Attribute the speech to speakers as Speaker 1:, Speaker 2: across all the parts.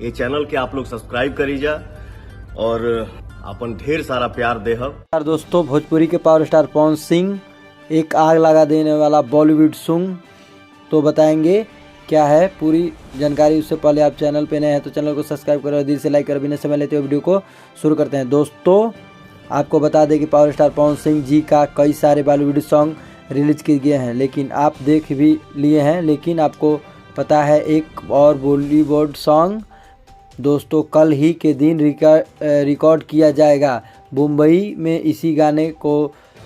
Speaker 1: ये चैनल के आप लोग सब्सक्राइब करीजा और अपन ढेर सारा प्यार देहब।
Speaker 2: दोस्तों, भोजपुरी के पावर स्टार पवन सिंह एक आग लगा देने वाला बॉलीवुड सॉन्ग तो बताएंगे क्या है पूरी जानकारी। उससे पहले आप चैनल पे नए हैं तो चैनल को सब्सक्राइब करें और दिल से लाइक करें। बिना समय लेते हुए वीडियो को शुरू करते हैं। दोस्तों, आपको बता दें कि पावर स्टार पवन सिंह जी का कई सारे बॉलीवुड सॉन्ग रिलीज किए गए हैं, लेकिन आप देख भी लिए हैं। लेकिन आपको पता है एक और बॉलीवुड सॉन्ग दोस्तों कल ही के दिन रिकॉर्ड किया जाएगा मुंबई में। इसी गाने को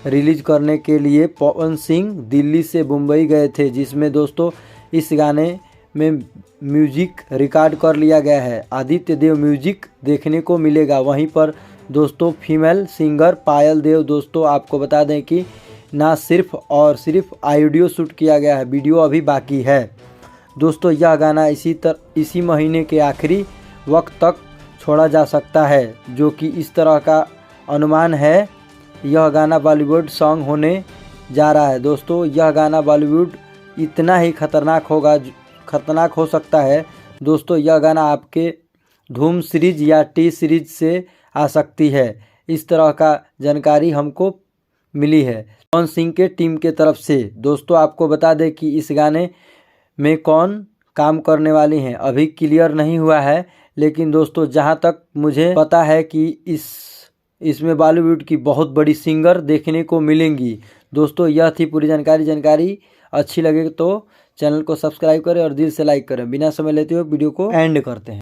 Speaker 2: रिलीज करने के लिए पवन सिंह दिल्ली से मुंबई गए थे, जिसमें दोस्तों इस गाने में म्यूजिक रिकॉर्ड कर लिया गया है। आदित्य देव म्यूजिक देखने को मिलेगा। वहीं पर दोस्तों फीमेल सिंगर पायल देव दोस्तों आपको बता दें कि ना सिर्फ और सिर्फ ऑडियो शूट किया गया है, वीडियो अभी बाकी है। दोस्तों, यह गाना इसी महीने के आखिरी वक्त तक छोड़ा जा सकता है, जो कि इस तरह का अनुमान है। यह गाना बॉलीवुड सॉन्ग होने जा रहा है। दोस्तों, यह गाना बॉलीवुड इतना ही खतरनाक हो सकता है। दोस्तों, यह गाना आपके धूम सीरीज या टी सीरीज से आ सकती है। इस तरह का जानकारी हमको मिली है पवन सिंह के टीम के तरफ से। दोस्तों, आपको बता दें कि इस गाने में कौन काम करने वाली हैं अभी क्लियर नहीं हुआ है, लेकिन दोस्तों जहां तक मुझे पता है कि इसमें बॉलीवुड की बहुत बड़ी सिंगर देखने को मिलेंगी। दोस्तों, यह थी पूरी जानकारी अच्छी लगे तो चैनल को सब्सक्राइब करें और दिल से लाइक करें। बिना समय लेते हुए वीडियो को एंड करते हैं।